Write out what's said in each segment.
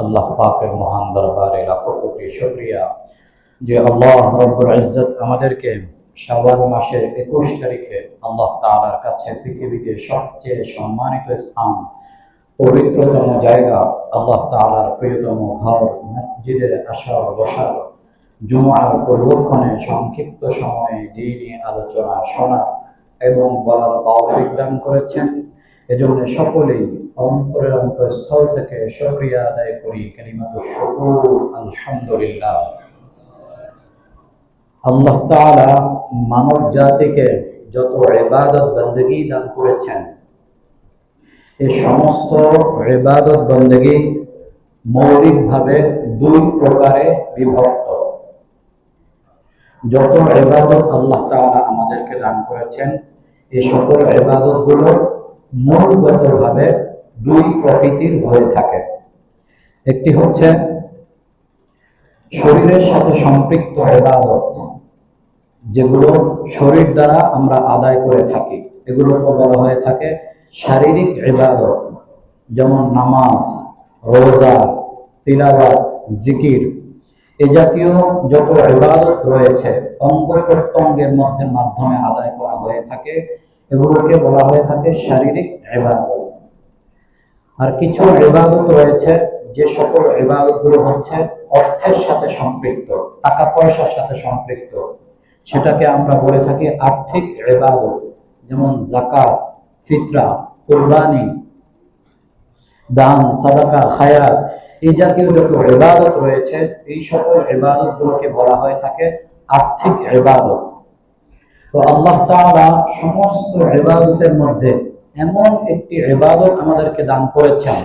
আল্লাহ পাকের মহান দরবারে লাখো কোটি শুকরিয়া যে আল্লাহ রব্বুল ইজ্জত আমাদেরকে শাওয়াল মাসের 21 তারিখে আল্লাহ তাআলার কাছে পৃথিবীতে সবচেয়ে সম্মানিত স্থান, পবিত্রতম জায়গা, আল্লাহ তাআলার প্রিয়তম ঘর মসজিদের আসার বসার, জুমার পূর্বক্ষণে সংক্ষিপ্ত সময়ে দ্বীনি আলোচনা শোনার এবং বলার তৌফিক দান করেছেন। এজন্য সকলেই অন্তরের অন্তঃস্থল থেকে শুকরিয়া আদায় করি। কালিমাতুশ শুকর, আলহামদুলিল্লাহ। আল্লাহ তাআলা মানব জাতিকে যত ইবাদত বন্দেগী দান করেছেন, এই সমস্ত ইবাদত বন্দেগী মৌলিকভাবে দুই প্রকারে বিভক্ত। যত ইবাদত আল্লাহ তাআলা আমাদেরকে দান করেছেন, এই সকল ইবাদতগুলো মূলগতভাবে দুই প্রকৃতির হয়ে থাকে। একটি হচ্ছে শরীরের সাথে সম্পৃক্ত ইবাদত, যেগুলো শরীর দ্বারা আমরা আদায় করে থাকি, এগুলোকে বলা হয়ে থাকে শারীরিক ইবাদত, যেমন নামাজ, রোজা, তিলাওয়াত, জিকির। এই জাতীয় যত ইবাদত রয়েছে অঙ্গ প্রত্যঙ্গের মাধ্যমে আদায় করা হয়ে থাকে, এগুলোকে বলা হয়ে থাকে শারীরিক ইবাদত। আর কিছু ইবাদত রয়েছে যে সকল ইবাদতগুলো হচ্ছে অর্থের সাথে সম্পৃক্ত, টাকা পয়সার সাথে সম্পৃক্ত, সেটাকে আমরা বলে থাকি আর্থিক ইবাদত, যেমন যাকাত, ফিতরা, কুরবানি, দান, সাদাকা, খায়রাত। এই জাতীয় যত ইবাদত রয়েছে এই সকল ইবাদতগুলোকে বলা হয়ে থাকে আর্থিক ইবাদত। তো আল্লাহ তাআলা সমস্ত ইবাদতের মধ্যে এমন একটি ইবাদত আমাদেরকে দান করেছেন,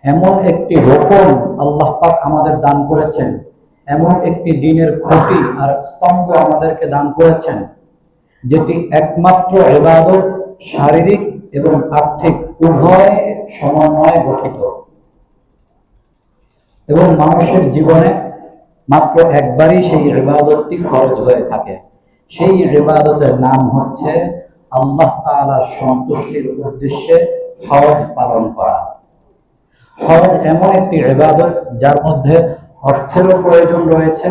এমন একটি হুকুম আল্লাহ পাক আমাদের দান করেছেন, এমন একটি দ্বীনের খুঁটি আর স্তম্ভ আমাদেরকে দান করেছেন, যেটি একমাত্র ইবাদত শারীরিক এবং আর্থিক উভয় সমন্বয়ে গঠিত এবং মানুষের জীবনে মাত্র একবারই সেই ইবাদতটি ফরজ হয়ে থাকে। সেই ইবাদতের নাম হচ্ছে আল্লাহ তাআলার সন্তুষ্টির উদ্দেশ্যে হজ পালন করা। হজ এমন একটি ইবাদত যার মধ্যে অর্থেরও প্রয়োজন রয়েছে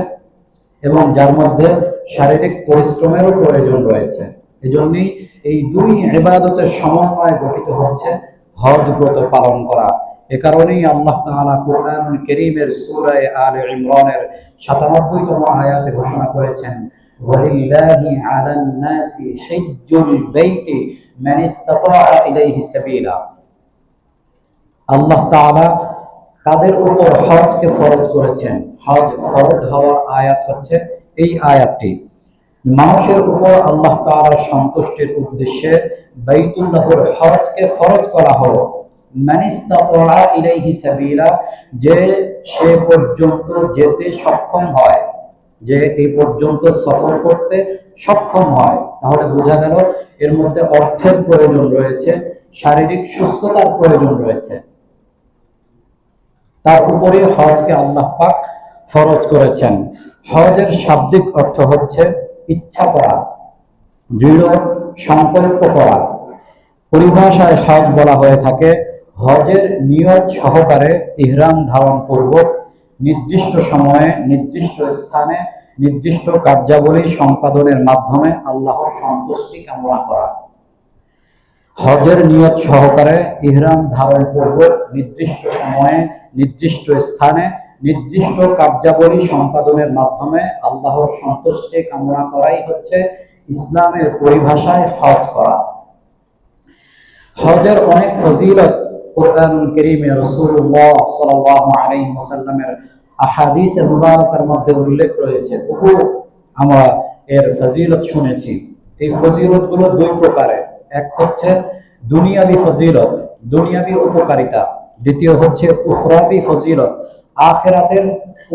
এবং যার মধ্যে শারীরিক পরিশ্রমেরও প্রয়োজন রয়েছে। এজন্যই এই দুই ইবাদতের সমন্বয়ে গঠিত হচ্ছে হজ ব্রত পালন করা। এ কারণেই আল্লাহ তাআলা কুরআনুল কারীমের সূরা আলে ইমরানের ৯৭তম আয়াতে ঘোষণা করেছেন, ওয়ালিল্লাহি আলান নাসি হিজ্জুল বাইতি মান ইসতাতাআ ইলাইহি সাবিলা। আল্লাহ তাআলা কাদের উপর হজকে ফরজ করেছেন? হজ ফরজ হওয়ার আয়াত হচ্ছে এই আয়াতটি। মানুষের উপর আল্লাহ তাআলার সন্তুষ্টির উদ্দেশ্যে বাইতুল্লাহর হজকে ফরজ করা হলো। মান ইসতাতাআ ইলাইহি সাবিলা, যে সে পর্যন্ত যেতে সক্ষম হয়, যে এই পর্যন্ত সফর করতে সক্ষম হয়। তাহলে বোঝা গেল এর মধ্যে অর্থের প্রয়োজন রয়েছে, শারীরিক সুস্থতার প্রয়োজন রয়েছে। তার উপরে হজকে আল্লাহ পাক ফরজ করেছেন। হজের শাব্দিক অর্থ হচ্ছে ইচ্ছা করা, দৃঢ় সংকল্প করা। পরিভাষায় হজ বলা হয়ে থাকে হজের নিয়ত সহকারে ইহরাম ধারণ পূর্বক নির্দিষ্ট সময়ে, নির্দিষ্ট স্থানে, নির্দিষ্ট কার্যাবলী সম্পাদনের মাধ্যমে আল্লাহর সন্তুষ্টি কামনা করা। হজের নিয়ত সহকারে ইহরাম ধারণ পূর্বক নির্দিষ্ট সময়ে, নির্দিষ্ট স্থানে, নির্দিষ্ট কার্যাবলী সম্পাদনের মাধ্যমে আল্লাহর সন্তুষ্টি কামনা করাই হচ্ছে ইসলামের পরিভাষায় হজ করা। হজের অনেক ফজিলত কুরআনুল কারীমে রাসূলুল্লাহ সাল্লাল্লাহু আলাইহি ওয়াসাল্লামের আহাদিসে মুবারাকার মধ্যে উল্লেখ রয়েছে। বহু আমরা এর ফজিলত শুনেছি। এই ফজিলতগুলো দুই প্রকারের। এক হচ্ছে দুনিয়াবি ফজিলত, দুনিয়াবি উপকারিতা। দ্বিতীয় হচ্ছে উখরাবি ফজিলত, আখিরাতের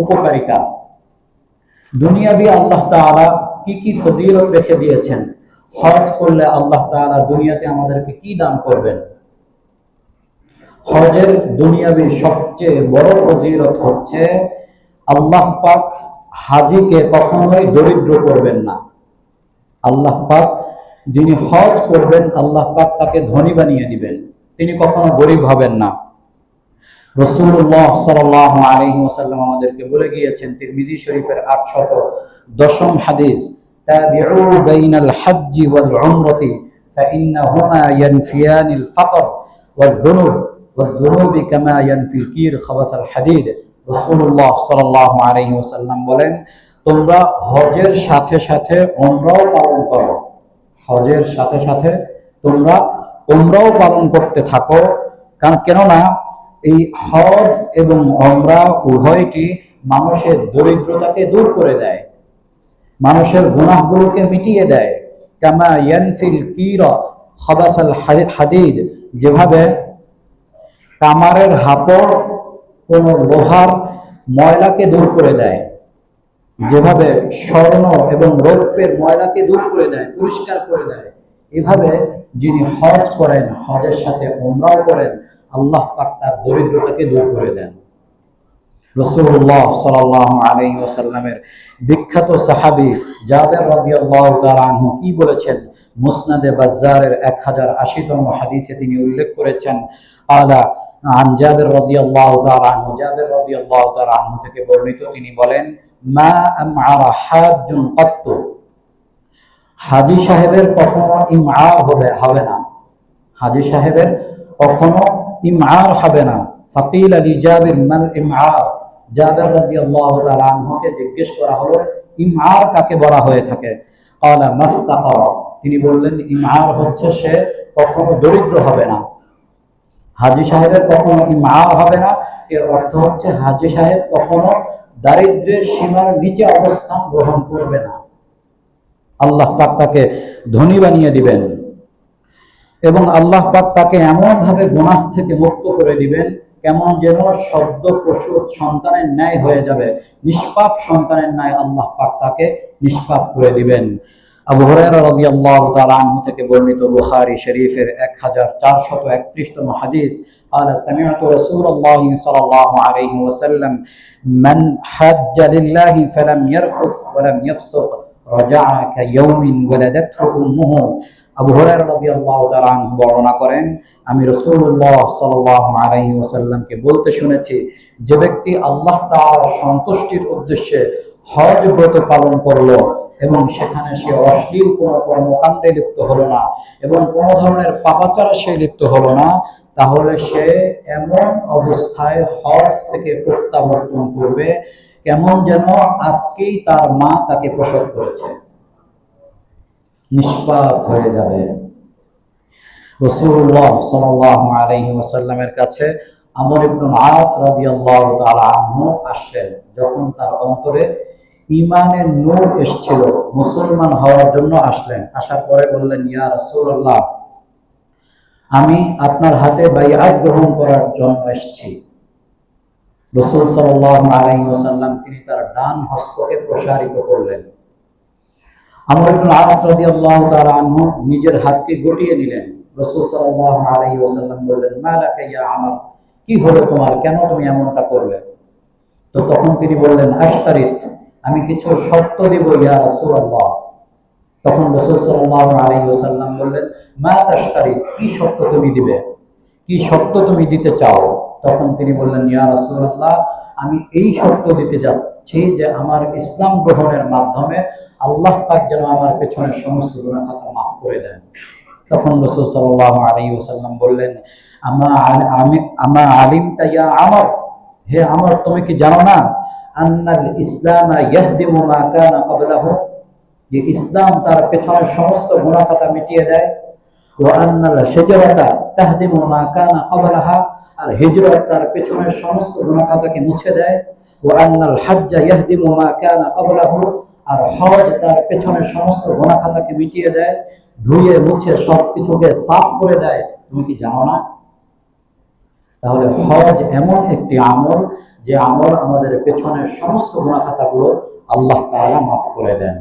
উপকারিতা। দুনিয়াবি আল্লাহ তাআলা কি কি ফজিলত রেখে দিয়েছেন? হজ করলে আল্লাহ তাআলা দুনিয়াতে আমাদেরকে কি দান করবেন? হজের দুনিয়াবি সবচেয়ে বড় ফজিলত হচ্ছে আল্লাহ পাক হাজীকে কখনোই দরিদ্র করবেন না। আল্লাহ পাক যিনি হজ করবেন, আল্লাহ পাক তাকে ধনী বানিয়ে দিবেন, তিনি কখনো গরিব হবেন না। রাসূলুল্লাহ সাল্লাল্লাহু আলাইহি ওয়াসাল্লাম আমাদেরকে বলে গিয়েছেন তিরমিজি শরীফের 810 হাদিস, তাবিউ বাইনাল হজ্জি ওয়াল উমরাতি ফাইন্নাহুমা ইয়ানফিয়ানিল ফাকর ওয়ায-যুনুব কামা ইয়ানফিল কির খাবাসাল হাদিদ। রাসূলুল্লাহ সাল্লাল্লাহু আলাইহি ওয়াসাল্লাম বলেন, তোমরা হজের সাথে সাথে উমরাও পালন করো, হজের সাথে সাথে তোমরা উমরাও পালন করতে থাকো। কেননা এই হজ এবং উমরা উভয়টি মানুষের দরিদ্রতাকে দূর করে দেয়, মানুষের গুনাহগুলোকে মিটিয়ে দেয়। কামা ইয়ানফিল কিরা খাবাসাল হাদিদ, যেভাবে কামারের হাপড় কোন লোহার ময়লাকে দূর করে দেয়, যেভাবে স্বর্ণ এবং রৌপ্যের ময়লাকে দূর করে দেয়, পরিষ্কার করে দেয়, এভাবে যিনি হজ করেন, হজের সাথে উমরাও করেন, আল্লাহ পাক তার দরিদ্রতাকে দূর করে দেন। রাসূলুল্লাহ সাল্লাল্লাহু আলাইহি ওয়াসাল্লামের বিখ্যাত সাহাবী জাবের রাদিয়াল্লাহু তাআলা আনহু কি বলেছেন? মুসনাদে বাজ্জারের 1080তম হাদিসে তিনি উল্লেখ করেছেন, আলা আন জাবের রাদিয়াল্লাহু তাআলা আনহু, জাবের রাদিয়াল্লাহু তাআলা আনহু থেকে বর্ণিত, তিনি বলেন, মা আমআরা হাজ্জুন কাত্তু, হাজী সাহেবের কখনো ইমআর হবে না, হাজী সাহেবের কখনো ইমআর হবে না। ফাকিল আলী জাবির মাল ইমআর, জাবের রাদিয়াল্লাহু তাআলা আনহুকে জিজ্ঞেস করা হলো ইমআর কাকে বলা হয়ে থাকে? ক্বালা মাফতাকার, তিনি বললেন ইমআর হচ্ছে সে কখনো দরিদ্র হবে না। হাজী সাহেবের কখনো ইমআর হবে না, এর অর্থ হচ্ছে হাজী সাহেব কখনো দারিদ্র্যের সীমার নিচে অবস্থান গ্রহণ করবে না, আল্লাহ পাক তাকে ধনী বানিয়ে দিবেন এবং আল্লাহ পাক তাকে এমন ভাবে গুনাহ থেকে মুক্ত করে দিবেন, কেমন যেন সদ্য প্রসূত সন্তানের ন্যায় হয়ে যাবে, নিষ্পাপ সন্তানের ন্যায় আল্লাহ পাক তাকে নিষ্পাপ করে দিবেন। আবু হুরায়রা রাদিয়াল্লাহু তাআলা আনহু থেকে বর্ণিত বুখারী শরীফের 1431তম হাদিস, قال سمعت رسول الله صلى الله عليه وسلم من حج لله فلم يرفث ولم يفسق رجع كيوم ولدته امه। আবু হুরায়রা রাদিয়াল্লাহু তাআলা আনহু বর্ণনা করেন, আমি রাসূলুল্লাহ সাল্লাল্লাহু আলাইহি ওয়াসাল্লামকে বলতে শুনেছি, যে ব্যক্তি আল্লাহ তাআলার সন্তুষ্টির উদ্দেশ্যে হজ ব্রত পালন করলো এবং সেখানে সে অশ্লীল কোনো কর্মকাণ্ডে লিপ্ত হলো না এবং কোনো ধরনের পাপাচারে সে লিপ্ত হলো না, তাহলে সে এমন অবস্থায় হজ থেকে প্রত্যাবর্তন করবে কেমন যেন আজকেই তার মা তাকে প্রসব করেছে, নিষ্পাপ হয়ে যাবে। রাসূলুল্লাহ সাল্লাল্লাহু আলাইহি ওয়াসাল্লামের কাছে আমর ইবনে আস রাদিয়াল্লাহু তাআলা আনহু আসলেন, যখন তার অন্তরে ঈমানের নূর এসেছিল, মুসলমান হওয়ার জন্য আসলেন। আসার পরে বললেন, ইয়া রাসূলুল্লাহ, আমি আপনার হাতে বাইআত গ্রহণ করার জন্য এসেছি। রাসূল সাল্লাল্লাহু আলাইহি ওয়াসাল্লাম তিনি তার ডান হস্তকে প্রসারিত করলেন। আমর ইবনে আস রাদিয়াল্লাহু তাআলা আনহু নিজের হাতকে গুটিয়ে নিলেন। রাসূল সাল্লাল্লাহু আলাইহি ওয়াসাল্লাম বললেন, মালাকা ইয়া আমর, কি হলো তোমার, কেন তুমি এমনটা করলে? তো তখন তিনি বললেন, আশতারিত, আমি কিছু শর্ত দেব ইয়া রাসূলুল্লাহ। তখন রাসূল সাল্লাল্লাহু আলাইহি ওয়াসাল্লাম বললেন, মা তাশতারিত, কি শর্ত তুমি দিবে, কি শর্ত তুমি দিতে চাও? তখন তিনি বললেন, ইয়া রাসূলুল্লাহ, আমি এই শর্ত দিতে যাচ্ছি যে আমার ইসলাম গ্রহণের মাধ্যমে আল্লাহ পাক যেন আমার পেছনের সমস্ত গুনাহ খাতা মাফ করে দেন। তখন রাসূল সাল্লাল্লাহু আলাইহি ওয়াসাল্লাম বললেন, আমা আলিমতা ইয়া আমর, হে আমর, তুমি কি জানো না আন্নাল ইসলাম ইয়াহদিমু মা কানা ক্বাবলাহু, যে ইসলাম তার পেছনের সমস্ত গুনাহ খাতা মিটিয়ে দেয়। ওয়া আন্নাল হিজরাতা তাহদিমু মা কানা ক্বাবলাহা, আর হিজরত তার পেছনের সমস্ত গুনাহ খাতাকে মুছে দেয়। ওয়া আন্নাল হজ্জা ইয়াহদিমু মা কানা ক্বাবলাহু, আর হজ তার পেছনের সমস্ত গুনাহ খাতাকে মিটিয়ে দেয়, ধুয়ে মুছে সবকিছুকে সাফ করে দেয়। তুমি কি জানো না? তাহলে হজ এমন একটি আমল যে আমল আমাদের পেছনের সমস্ত গুনাহ খাতাগুলো আল্লাহ তাআলা মাফ করে দেন।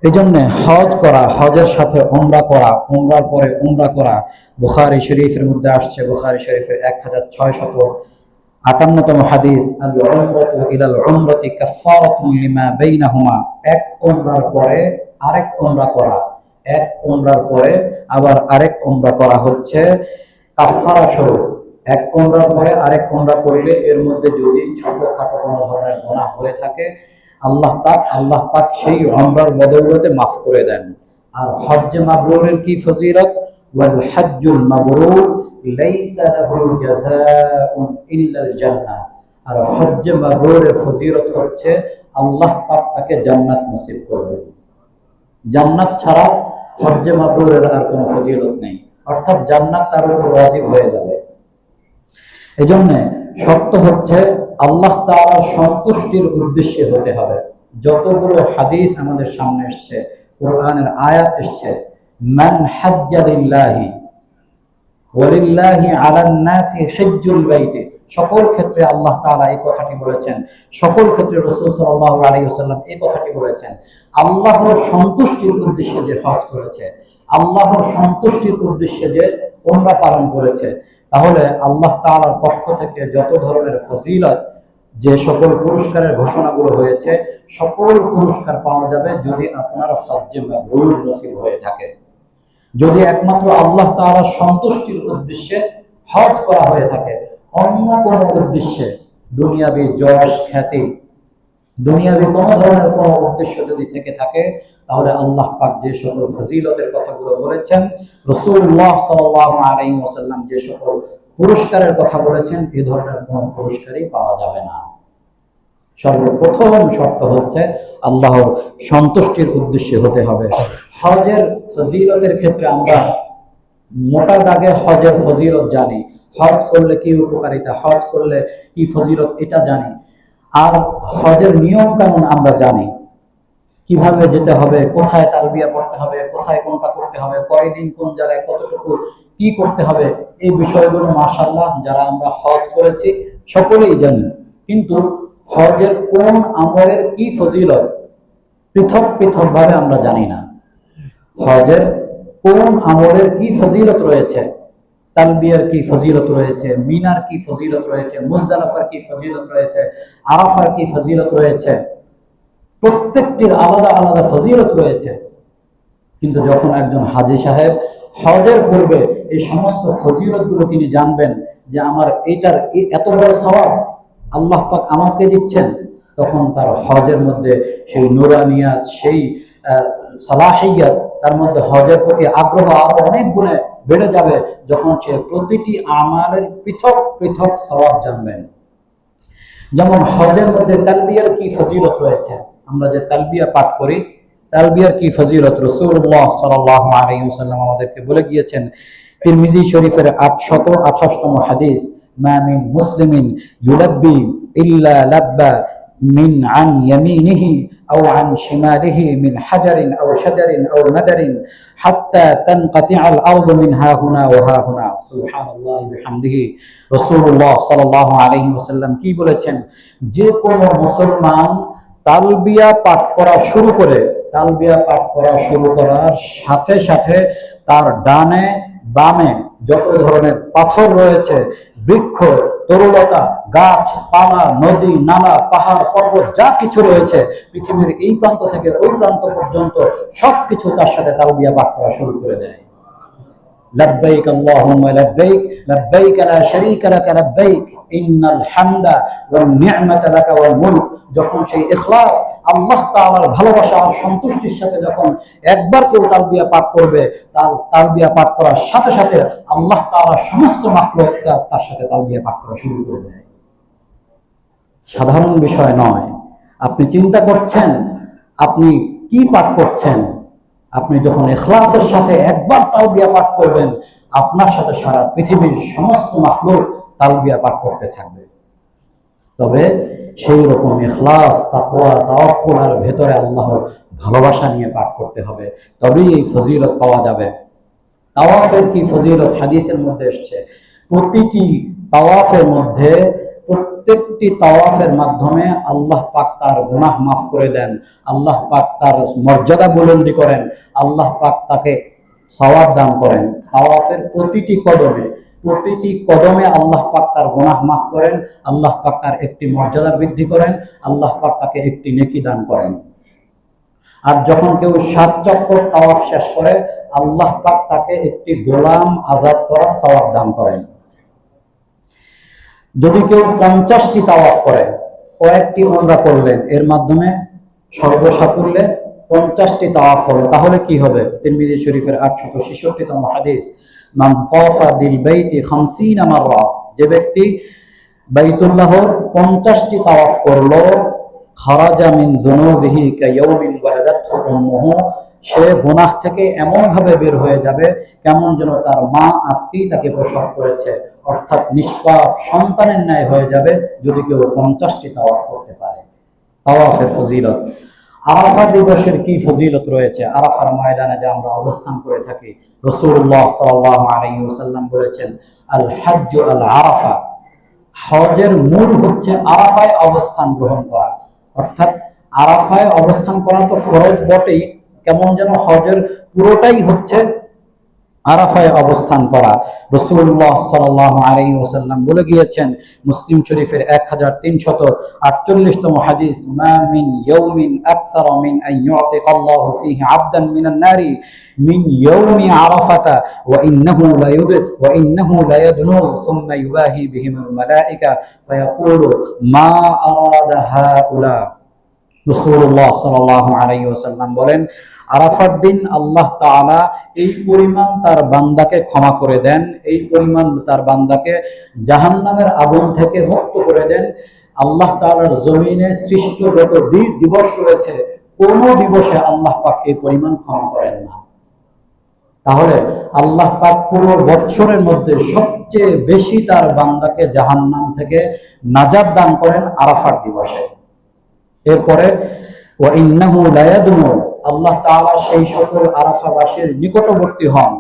এই জন্য হজ করা, হজের সাথে উমরা করা, উমরার পরে উমরা করা, বুখারী শরীফের মধ্যে আসছে, বুখারী শরীফের 1658তম হাদিস, আল উমরাতু ইলাল উমরাতি কাফফারাতুন লিমা বাইনাহুমা, এক উমরার পরে আরেক উমরা করা, এক উমরার পরে আবার আরেক উমরা করা হচ্ছে কাফফারা স্বরূপ, এক উমরার পরে আরেক উমরা করলে এর মধ্যে যদি ছোটখাটো কোনো ধরনের গুনাহ হয়ে থাকে আল্লাহ পাক সেই উমরার বদৌলতে মাফ করে দেন। আর হজ্জে মাবরুরের কি ফজিলত? ওয়াল হজ্জুল মাবরুর লাইসা লাহু জাযাউন ইল্লাল জান্নাহ। আর হজ্জে মাবরুরের ফজিলত হচ্ছে আল্লাহ পাক তাকে জান্নাত নসিব করবেন। জান্নাত ছাড়া হজ্জে মাবরুরের আর কোনো ফজিলত নেই, অর্থাৎ জান্নাত তার উপর ওয়াজিব হয়ে যাবে। এজন্য শর্ত হচ্ছে আল্লাহ তাআলার সন্তুষ্টির উদ্দেশ্যে হতে হবে। যতগুলো হাদিস আমাদের সামনে এসছে, কোরআনের আয়াত এসছে, মান হাজ্জা লিল্লাহি ওয়ালিল্লাহি আলান নাসি হিজ্জুল বাইতি, সকল ক্ষেত্রে আল্লাহ তাআলা এই কথাটি বলেছেন, সকল ক্ষেত্রে রাসূল সাল্লাল্লাহু আলাইহি ওয়াসাল্লাম এই কথাটি বলেছেন। আল্লাহর সন্তুষ্টির উদ্দেশ্যে যে হজ করেছে, আল্লাহর সন্তুষ্টির উদ্দেশ্যে যে উমরা পালন করেছে, তাহলে আল্লাহ তাআলার পক্ষ থেকে যত ধরনের ফজিলত, যে সকল পুরস্কারের ঘোষণাগুলো হয়েছে, সকল পুরস্কার পাওয়া যাবে যদি আপনার হজ্জে মাবরুর নসিব হয়ে থাকে। যদি একমাত্র আল্লাহ তাআলার সন্তুষ্টির উদ্দেশ্যে হজ করা হয়ে থাকে, অন্য কোনো উদ্দেশ্যে, দুনিয়াবি যশ খ্যাতি, দুনিয়াবি কোনো ধরনের কোনো উদ্দেশ্য যদি থেকে থাকে, তাহলে আল্লাহ পাক যে সকল ফজিলতের কথাগুলো বলেছেন, রাসূলুল্লাহ সাল্লাল্লাহু আলাইহি ওয়াসাল্লাম যে সকল পুরস্কারের কথা বলেছেন, এই ধরনের কোনো পুরস্কারই পাওয়া যাবে না। সর্বপ্রথম শর্ত হচ্ছে আল্লাহর সন্তুষ্টির উদ্দেশ্যে হতে হবে। হজের ফজিলতের ক্ষেত্রে আমরা মোটা দাগে হজের ফজিলত জানি, হজ করলে কি উপকারিতা, হজ করলে কি ফজিলত, এটা জানি। আর হজের নিয়ম কানুন আমরা জানি, কিভাবে যেতে হবে, কোথায় তালবিয়া পড়তে হবে, কোথায় কোনটা করতে হবে, কয়দিন কোন জায়গায় কতটুকু কি করতে হবে, এই বিষয়গুলো মাশাআল্লাহ যারা আমরা হজ করেছি সকলেই জানি। কিন্তু হজের কোন আমলের কি ফজিলত পৃথক পৃথক ভাবে আমরা জানি না। হজের কোন আমলের কি ফজিলত রয়েছে, তালবিয়ার কি ফজিলত রয়েছে, মিনার কি ফজিলত রয়েছে, মুজদালিফার কি ফজিলত রয়েছে, আরাফার কি ফজিলত রয়েছে, প্রত্যেকটির আলাদা আলাদা ফজিলত রয়েছে। কিন্তু যখন একজন হাজী সাহেব হজের পূর্বে এই সমস্ত ফজিলতগুলো তিনি জানবেন যে আমার এইটার এত বড় সওয়াব আল্লাহ পাক আমাকে দিচ্ছেন, তখন তার হজের মধ্যে সেই নুরানিয়াত, সেই সালাহিয়াত, তার মধ্যে হজের প্রতি আগ্রহ আরো অনেক গুণে বেড়ে যাবে, যখন সে প্রতিটি আমালের পৃথক পৃথক সওয়াব জানবেন। যেমন হজের মধ্যে তালবিয়ার কি ফজিলত রয়েছে, আমরা যে তালবিয়া পাঠ করি, তালবিয়ার কি ফজিলত রাসূলুল্লাহ সাল্লাল্লাহু আলাইহি ওয়াসাল্লাম আমাদেরকে বলে গিয়েছেন। তিরমিজি শরীফের 828তম হাদিস, মা মিন মুসলিমিন ইউলাব্বি ইল্লা লাব্বা মিন আন ইয়ামিনিহি আও আন শিমালিহি মিন হাজারিন আও শাজারিন আও মাদারিন হাত্তা তানকাতিআল আরদু মিন হাহুনা ওয়া হাহুনা। সুবহানাল্লাহি ওয়া বিহামদিহি। রাসূলুল্লাহ সাল্লাল্লাহু আলাইহি ওয়াসাল্লাম কি বলেছেন? যে কোনো মুসলমান তালবিয়া পাঠ করা শুরু করে, তালবিয়া পাঠ করা শুরু করার সাথে সাথে তার ডানে বামে যত ধরনের পাথর রয়েছে, বৃক্ষ, তরুলতা, গাছ পালা, নদী নালা, পাহাড় পর্বত, যা কিছু রয়েছে পৃথিবীর এই প্রান্ত থেকে ওই প্রান্ত পর্যন্ত সবকিছু তার সাথে তালবিয়া পাঠ করা শুরু করে দেয়। লব্বাইক আল্লাহুম্মা লব্বাইক, লব্বাইক লা শারীকা লাক লব্বাইক, ইন্নাল হামদা ওয়ান নি'মাতা লাকা ওয়াল মুলক। যখন সেই ইখলাস, আল্লাহ তাআলার ভালোবাসা আর সন্তুষ্টির সাথে যখন একবার কেউ তালবিয়া পাঠ করবে, তার তালবিয়া পাঠ করার সাথে সাথে আল্লাহ তাআলার সমস্ত মাখলুক তার সাথে তালবিয়া পাঠ করা শুরু করে দেয়। সাধারণ বিষয় নয়। আপনি চিন্তা করছেন আপনি কি পাঠ করছেন, আপনি যখন ইখলাসের সাথে একবার তালবিয়া পাঠ করবেন, আপনার সাথে সারা পৃথিবীর সমস্ত মাখলুক তালবিয়া পাঠ করতে থাকবে। তবে সেই রকম ইখলাস, তাকওয়া, তাওয়াক্কুল আর ভেতরে আল্লাহর ভালোবাসা নিয়ে পাঠ করতে হবে, তবেই এই ফজিলত পাওয়া যাবে। তাওয়াফের কি ফজিলত হাদিসের মধ্যে এসেছে। প্রতিটি তাওয়াফের মধ্যে, প্রত্যেকটি তাওয়াফের মাধ্যমে আল্লাহ পাক তার গুনাহ মাফ করে দেন, আল্লাহ পাক তার মর্যাদা বুলন্দি করেন, আল্লাহ পাক তাকে সওয়াব দান করেন। তাওয়াফের প্রতিটি কদমে, প্রতিটি কদমে আল্লাহ পাক তার গুনাহ মাফ করেন, আল্লাহ পাক তার একটি মর্যাদা বৃদ্ধি করেন, আল্লাহ পাক তাকে একটি নেকি দান করেন। আর যখন কেউ 7 চক্কর তাওয়াফ শেষ করে, আল্লাহ পাক তাকে একটি গোলাম আজাদ করার সওয়াব দান করেন। যদি কেউ 50টি তাওয়াফ করে, কয়েকটি উমরা করলেন, এর মাধ্যমে সর্বসাকুল্যে 50টি তাওয়াফ হলো, তাহলে কি হবে? তিরমিজি শরীফের 866তম হাদিস, মান তাওয়াফা বিল বাইতি 50 মাররা, যে ব্যক্তি বাইতুল্লাহর 50টি তাওয়াফ করলো, খারাজা মিন যুনুবিহি কায়াউমিন ওয়ালাদাতহু উম্মুহু, সে গুনাহ থেকে এমন ভাবে বের হয়ে যাবে কেমন যেন তার মা আজকেই তাকে প্রসব করেছে, অর্থাৎ নিষ্পাপ সন্তানের ন্যায় হয়ে যাবে যদি কেউ 50টি তাওয়াফ করতে পারে। তাওয়াফের ফজিলত। আরাফা দিবসের কি ফজিলত রয়েছে? আরাফার ময়দানে যে আমরা অবস্থান করে থাকি, রাসূলুল্লাহ সাল্লাল্লাহু আলাইহি ওয়াসাল্লাম বলেছেন, আল হাজ্জু আল আরাফা, হজের মূল হচ্ছে আরাফায় অবস্থান গ্রহণ করা। অর্থাৎ আরাফায় অবস্থান করা তো ফরজ বটেই, কেমন যেন হজের পুরোটাই হচ্ছে আরাফায় অবস্থান করা। রাসূলুল্লাহ সাল্লাল্লাহু আলাইহি ওয়াসাল্লাম বলে গিয়েছেন, মুসলিম শরীফের 1348তম হাদিস, মা মিন ইয়াউমিন আকসারা মিন আন ইউতিকাল্লাহু ফীহি আবদান মিনান নারি মিন ইয়াউমি আরাফাতা ওয়া ইন্নাহু লা ইয়াদনু সুম্মা ইউবাহি বিহিমুল মালায়েকা ফায়াকুলু মা আরাদা হাউলা। রাসূলুল্লাহ সাল্লাল্লাহু আলাইহি ওয়াসাল্লাম বলেন, আরাফার দিন আল্লাহ তাআলা এই পরিমাণ তার বান্দাকে ক্ষমা করে দেন, এই পরিমাণ তার বান্দাকে জাহান্নামের আগুন থেকে মুক্ত করে দেন। আল্লাহ তাআলার জমিনে সৃষ্ট যত দিবস রয়েছে, কোন দিবসে আল্লাহ পাক এই পরিমাণ ক্ষমা করেন না। তাহলে আল্লাহ পাক পুরো বছরের মধ্যে সবচেয়ে বেশি তার বান্দাকে জাহান্নাম থেকে নাজাত দান করেন আরাফার দিবসে। এরপরে ওয়া ইন্নাহু লা ইয়াদনু, আল্লাহ তাআলা সেই সকল আরাফাবাসীর নিকটবর্তী হন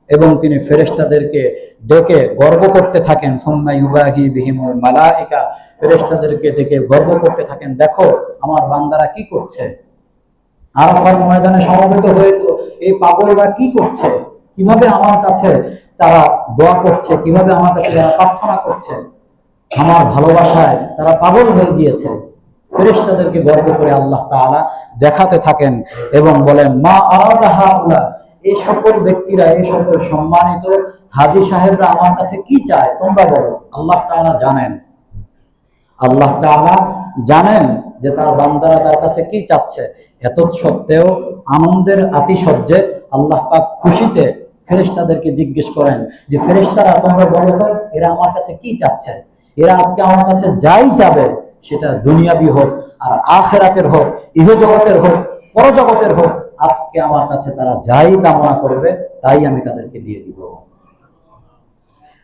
এবং তিনি ফেরেশতাদেরকে ডেকে গর্ব করতে থাকেন, সুম্মা ইউবাহি বিহিমুল মালায়েকা, ফেরেশতাদেরকে ডেকে গর্ব করতে থাকেন, দেখো আমার বান্দারা কি করছে, আরাফার ময়দানে সমবেত হয়ে এই পাগলরা কি করছে, কিভাবে আমার কাছে তারা দোয়া করছে, কিভাবে আমার কাছে তারা প্রার্থনা করছে, আমার ভালোবাসায় তারা পাগল হয়ে গিয়েছে। ফেরেশতাদেরকে গর্ব করে আল্লাহ তাআলা দেখাতে থাকেন এবং বলেন, মা আরাদা হাউলা, এই সকল ব্যক্তিরা, এই সকল সম্মানিত হাজী সাহেবরা আমার কাছে কি চায় তোমরা বলো। আল্লাহ তাআলা জানেন, আল্লাহ তাআলা জানেন যে তার বান্দারা তার কাছে কি চাচ্ছে। এত সত্ত্বেও আনন্দের আতিশয্যে আল্লাহ পাক খুশিতে ফেরেশতাদেরকে জিজ্ঞেস করেন যে, ফেরেশতারা তোমরা বলো তো এরা আমার কাছে কি চাচ্ছে, এরা আজকে আমার কাছে যাই যাবে, সেটা দুনিয়াবি হোক আর আখিরাতের হোক, ইহজগতের হোক পরজগতের হোক, আজকে আমার কাছে তারা যাই কামনা করবে তাই আমি তাদেরকে দিয়ে দিব।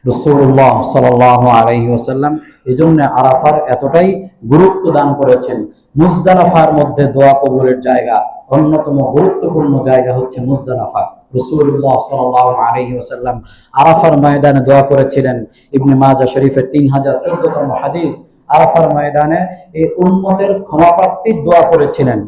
রাসূলুল্লাহ সাল্লাল্লাহু আলাইহি ওয়াসাল্লাম এজন্য আরাফার এতটাই গুরুত্ব দান করেছেন। মুজদালিফার মধ্যে দোয়া কবুলের জায়গা, অন্যতম গুরুত্বপূর্ণ জায়গা হচ্ছে মুজদালিফা। রাসূলুল্লাহ সাল্লাল্লাহু আলাইহি ওয়াসাল্লাম আরাফার ময়দানে দোয়া করেছিলেন। ইবনে মাজাহ শরীফের 3014তম হাদিস, আরাফার ময়দানে এই উম্মতের ক্ষমাপ্রাপ্তির দোয়া করেছিলেন,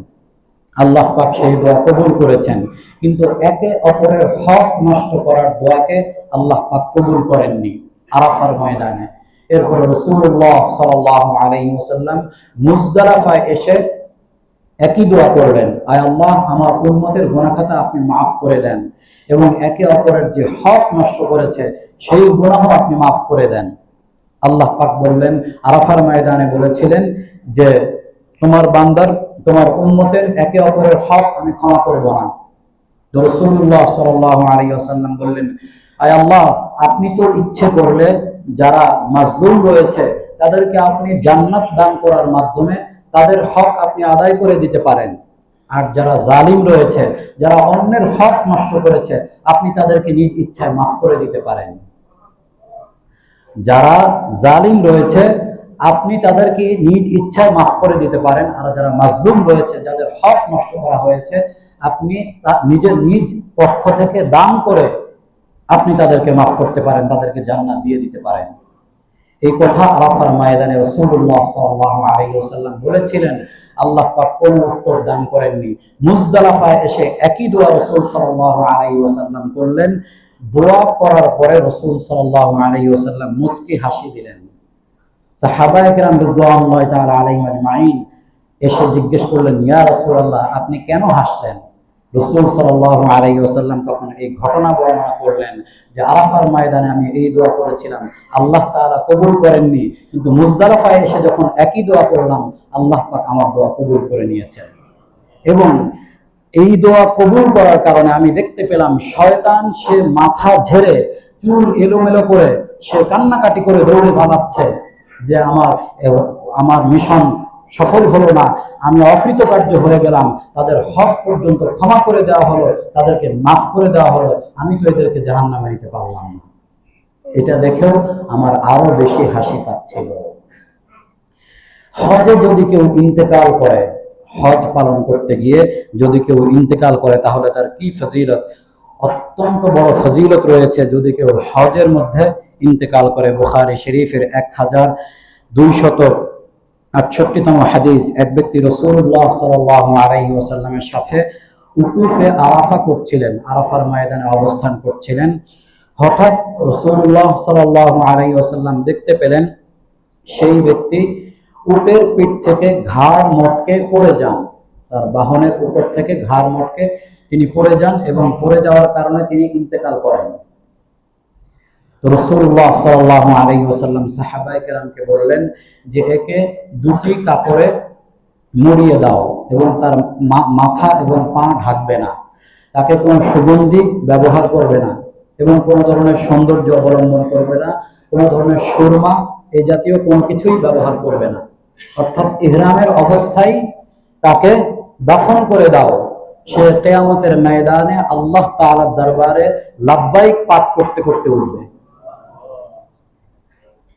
আল্লাহ পাক সেই দোয়া কবুল করেছেন। কিন্তু একে অপরের হক নষ্ট করার দোয়াকে আল্লাহ পাক কবুল করেননি আরাফার ময়দানে। এরপরে রাসূলুল্লাহ সাল্লাল্লাহু আলাইহি ওয়াসাল্লাম মুজদালিফায় এসে একই দোয়া করলেন, আয় আল্লাহ আমার উম্মতের গুনাহ খাতা আপনি মাফ করে দেন এবং একে অপরের যে হক নষ্ট করেছে সেই গুনাহ আপনি মাফ করে দেন। আল্লাহ পাক বললেন, আরাফার ময়দানে বলেছিলেন যে তোমার বান্দার, তোমার উম্মতের একে অপরের হক আমি ক্ষমা করব না। রাসূলুল্লাহ সাল্লাল্লাহু আলাইহি ওয়াসাল্লাম বললেন, আয় আল্লাহ আপনি তো ইচ্ছে করলে যারা মাজলুম রয়েছে তাদেরকে আপনি জান্নাত দান করার মাধ্যমে তাদের হক আপনি আদায় করে দিতে পারেন, আর যারা জালিম রয়েছে, যারা অন্যের হক নষ্ট করেছে, আপনি তাদেরকে নিজ ইচ্ছায় মাফ করে দিতে পারেন। যারা জালিম রয়েছে আপনি তাদেরকে নিজ ইচ্ছায় মাফ করে দিতে পারেন, আর যারা মাজলুম রয়েছে, যাদের হক নষ্ট করা হয়েছে, আপনি নিজের নিজ পক্ষ থেকে দান করে আপনি তাদেরকে মাফ করতে পারেন, তাদেরকে জান্নাত দিয়ে দিতে পারেন। এই কথা আরাফার ময়দানে রাসূলুল্লাহ সাল্লাল্লাহু আলাইহি ওয়াসাল্লাম বলেছিলেন, আল্লাহ পাক কোনো উত্তর দান করেননি। মুজদালিফায় এসে একই দোয়া রাসূল সাল্লাল্লাহু আলাইহি ওয়াসাল্লাম করলেন। দোয়া করার পরে রাসূল সাল্লাল্লাহু আলাইহি ওয়াসাল্লাম মুচকি হাসি দিলেন। সাহাবায়ে কেরাম রিদওয়ানুল্লাহি তাআলা আলাইহিম আজমাইন এসে জিজ্ঞেস করলেন, ইয়া রাসূলুল্লাহ আপনি কেন হাসলেন? রাসূল সাল্লাল্লাহু আলাইহি ওয়াসাল্লাম তখন এই ঘটনা বর্ণনা করলেন যে আরাফার ময়দানে আমি এই দোয়া করেছিলাম, আল্লাহ তাআলা কবুল করেননি, কিন্তু মুজদালিফায় এসে যখন একই দোয়া করলাম, আল্লাহ পাক আমার দোয়া কবুল করে নিয়েছেন। এবং এই দোয়া কবুল করার কারণে আমি দেখতে পেলাম শয়তান সে মাথা ঝেড়ে চুল এলোমেলো করে সে কান্নাকাটি করে দৌড়ে পালাচ্ছে যে আমার মিশন সফল হলো না, আমি অকৃতকার্য হয়ে গেলাম, তাদের হক পর্যন্ত ক্ষমা করে দেওয়া হলো, তাদেরকে মাফ করে দেওয়া হলো, আমি তো এদেরকে জাহান্নামে নিতে পারলাম না। এটা দেখেও আমার আরো বেশি হাসি পাচ্ছিল। হজে যদি কেউ ইন্তেকাল করে, হজ পালন করতে গিয়ে যদি কেউ ইন্তেকাল করে, তাহলে তার কি ফজিলত, অত্যন্ত বড় ফজিলত রয়েছে যদি কেউ হজের মধ্যে ইন্তেকাল করে। বুখারী শরীফের 1268তম হাদিস, এক ব্যক্তি রাসূলুল্লাহ সাল্লাল্লাহু আলাইহি ওয়াসাল্লামের সাথে উকুফে আরাফা করছিলেন, আরাফার ময়দানে অবস্থান করছিলেন। হঠাৎ রাসূলুল্লাহ সাল্লাল্লাহু আলাইহি ওয়াসাল্লাম দেখতে পেলেন সেই ব্যক্তি উটের পিঠ থেকে ঘাড় মটকে পড়ে যান, তার বাহনের উপর থেকে ঘাড় মটকে তিনি পড়ে যান এবং পড়ে যাওয়ার কারণে তিনি ইন্তেকাল করেন। তো রাসূলুল্লাহ সাল্লাল্লাহু আলাইহি ওয়াসাল্লাম সাহাবায়ে কেরামকে বললেন যে একে দুটি কাপড়ে মুড়িয়ে দাও এবং তার মাথা এবং পা ঢাকবে না, তাকে কোনো সুগন্ধি ব্যবহার করবে না এবং কোনো ধরনের সৌন্দর্য অবলম্বন করবে না, কোনো ধরনের সুরমা এই জাতীয় কোনো কিছুই ব্যবহার করবে না, অর্থাৎ ইহরামের অবস্থায় তাকে দাফন করে দাও। সে কিয়ামতের ময়দানে আল্লাহ তাআলার দরবারে লাব্বাইক পাঠ করতে করতে উঠবে,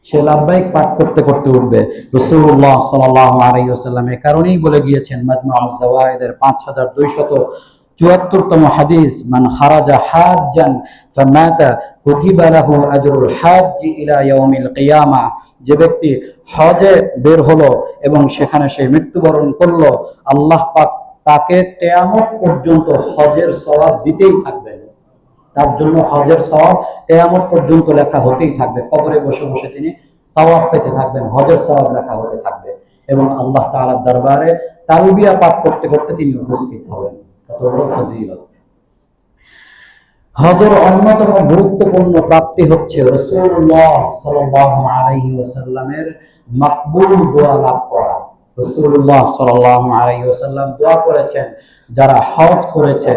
সে লাব্বাইক পাঠ করতে করতে উঠবে। রাসূলুল্লাহ সাল্লাল্লাহু আলাইহি ওয়াসাল্লাম এই কারণেই বলে গিয়েছেন মাজমুউজ যাওয়ায়েদের 5274তম হাদিস, মান খারাজা হাজ্জান ফামাতা কুতিবা লাহু আজরুল হাজ্জি ইলা ইয়াউমিল কিয়ামা, যে ব্যক্তি হজে বের হলো এবং সেখানে সে মৃত্যুবরণ করলো, আল্লাহ পাক তাকে কিয়ামত পর্যন্ত হজের সওয়াব দিতেই থাকবেন, তার জন্য হজের সওয়াব কিয়ামত পর্যন্ত লেখা হতেই থাকবে। কবরে বসে বসে তিনি সওয়াব পেতে থাকবেন, হজের সওয়াব লেখা হতে থাকবে এবং আল্লাহ তাআলার দরবারে তালবিয়া পাঠ করতে করতে তিনি উপস্থিত হবেন। কত বড় ফজিলত! হজের অন্যতম গুরুত্বপূর্ণ প্রাপ্তি হচ্ছে রাসূলুল্লাহ সাল্লাল্লাহু আলাইহি ওয়াসাল্লামের মাকবুল দোয়া লাভ করা। রাসূলুল্লাহ সাল্লাল্লাহু আলাইহি ওয়াসাল্লাম দোয়া করেছেন যারা হজ করেছে,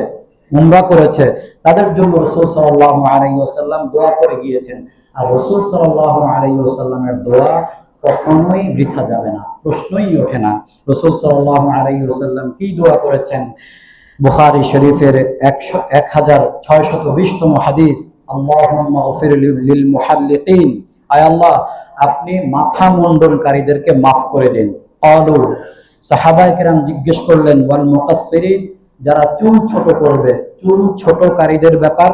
উমরা করেছে, তাদের জন্য রাসূল সাল্লাল্লাহু আলাইহি ওয়াসাল্লাম দোয়া করে গিয়েছেন। আর রাসূল সাল্লাল্লাহু আলাইহি ওয়াসাল্লামের দোয়া কখনোই বৃথা যাবে না, প্রশ্নই ওঠে না। রাসূল সাল্লাল্লাহু আলাইহি ওয়াসাল্লাম কি দোয়া করেছেন? বুখারী শরীফের 1620তম হাদিস, আল্লাহুম্মা গফির লিল মুহাল্লিকিন, আয় আল্লাহ আপনি মাথা মুন্ডনকারীদেরকে মাফ করে দিন। ক্বালু, সাহাবায়ে কেরাম জিজ্ঞেস করলেন, ওয়াল মুকাসসিরিন, যারা চুল ছোট করবে, চুল ছোটকারীদের ব্যাপার?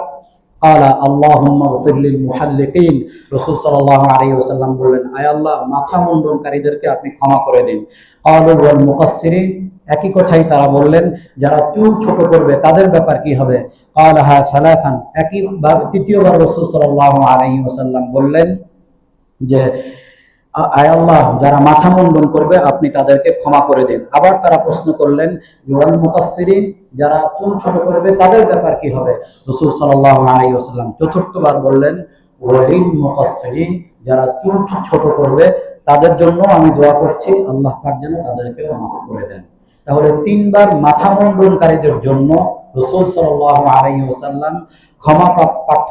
ক্বালা আল্লাহুম্মা গফির লিল মুহাল্লিকিন, রাসূল সাল্লাল্লাহু আলাইহি ওয়াসাল্লাম বললেন, আয় আল্লাহ মাথা মুন্ডনকারীদেরকে আপনি ক্ষমা করে দিন। ক্বালু ওয়াল মুকাসসিরিন, একই কথাই তারা বললেন, যারা চুল ছোট করবে তাদের ব্যাপার কি হবে? ক্বালাহা সালাসান, একইবার তৃতীয়বার রাসূল সাল্লাল্লাহু আলাইহি ওয়াসাল্লাম বললেন যে আয় আল্লাহ যারা মাথা মুন্ডন করবে আপনি তাদেরকে ক্ষমা করে দিন। আবার তারা প্রশ্ন করলেন, ওয়াল মুকাসসিরিন, যারা চুল ছোট করবে তাদের ব্যাপার কি হবে? রাসূল সাল্লাল্লাহু আলাইহি ওয়াসাল্লাম চতুর্থবার বললেন, ওয়ালিল মুকাসসিরিন, যারা চুল ছোট করবে তাদের জন্য আমি দোয়া করছি, আল্লাহ পাক যেন তাদেরকে মাফ করে দেন। তাহলে তিনবার মাথা মুন্ডনকারীদের জন্য রাসূল সাল্লাল্লাহু আলাইহি ওয়াসাল্লাম ক্ষমা প্রার্থনা